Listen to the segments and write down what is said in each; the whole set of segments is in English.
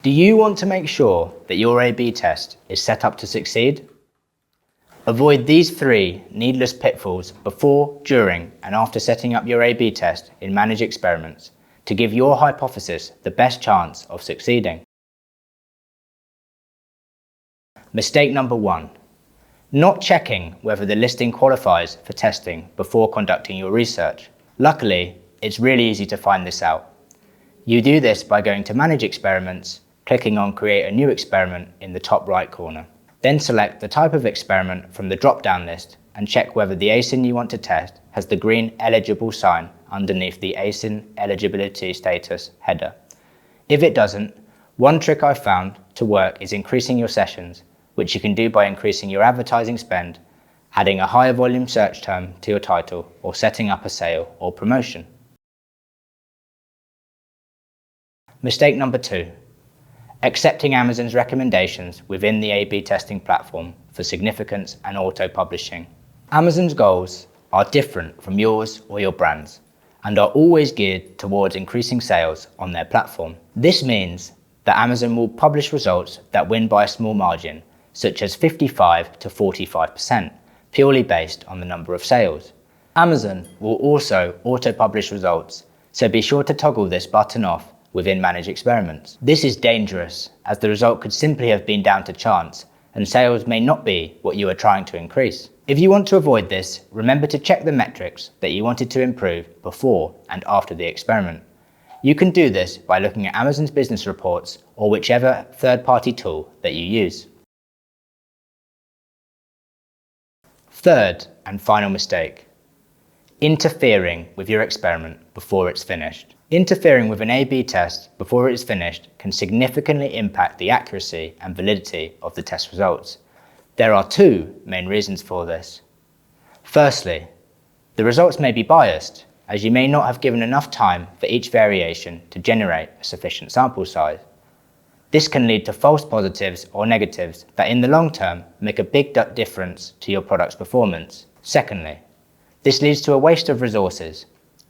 Do you want to make sure that your A/B test is set up to succeed? Avoid these 3 needless pitfalls before, during, and after setting up your A/B test in managed experiments to give your hypothesis the best chance of succeeding. Mistake number 1. Not checking whether the listing qualifies for testing before conducting your research. Luckily, it's really easy to find this out. You do this by going to Manage Experiments, clicking on Create a New Experiment in the top right corner. Then select the type of experiment from the drop-down list and check whether the ASIN you want to test has the green eligible sign underneath the ASIN eligibility status header. If it doesn't, one trick I've found to work is increasing your sessions, which you can do by increasing your advertising spend, adding a higher volume search term to your title, or setting up a sale or promotion. Mistake number 2. Accepting Amazon's recommendations within the A/B testing platform for significance and auto-publishing. Amazon's goals are different from yours or your brand's, and are always geared towards increasing sales on their platform. This means that Amazon will publish results that win by a small margin, such as 55 to 45%, purely based on the number of sales. Amazon will also auto-publish results, so be sure to toggle this button off within Manage Experiments. This is dangerous, as the result could simply have been down to chance, and sales may not be what you are trying to increase. If you want to avoid this, remember to check the metrics that you wanted to improve before and after the experiment. You can do this by looking at Amazon's business reports or whichever third-party tool that you use. Third and final mistake. Interfering with your experiment before it's finished. Interfering with an A/B test before it is finished can significantly impact the accuracy and validity of the test results. There are 2 main reasons for this. Firstly, the results may be biased, as you may not have given enough time for each variation to generate a sufficient sample size. This can lead to false positives or negatives that in the long term make a big difference to your product's performance. Secondly, this leads to a waste of resources.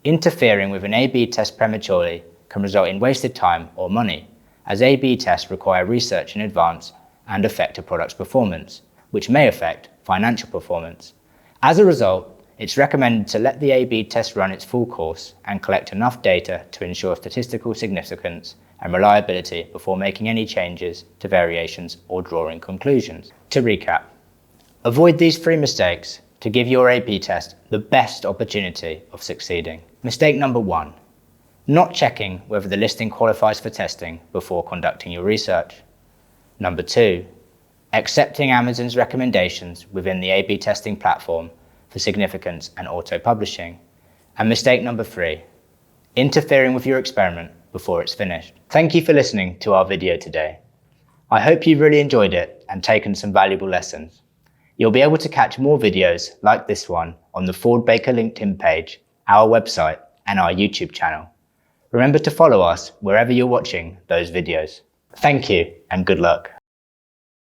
Interfering with an A/B test prematurely can result in wasted time or money, as A/B tests require research in advance and affect a product's performance, which may affect financial performance. As a result, it's recommended to let the A/B test run its full course and collect enough data to ensure statistical significance and reliability before making any changes to variations or drawing conclusions. To recap, avoid these 3 mistakes to give your A/B test the best opportunity of succeeding. Mistake number 1. Not checking whether the listing qualifies for testing before conducting your research. Number 2. Accepting Amazon's recommendations within the A/B testing platform for significance and auto-publishing. And mistake number 3. Interfering with your experiment before it's finished. Thank you for listening to our video today. I hope you've really enjoyed it and taken some valuable lessons. You'll be able to catch more videos like this one on the Ford Baker LinkedIn page, our website, and our YouTube channel. Remember to follow us wherever you're watching those videos. Thank you and good luck.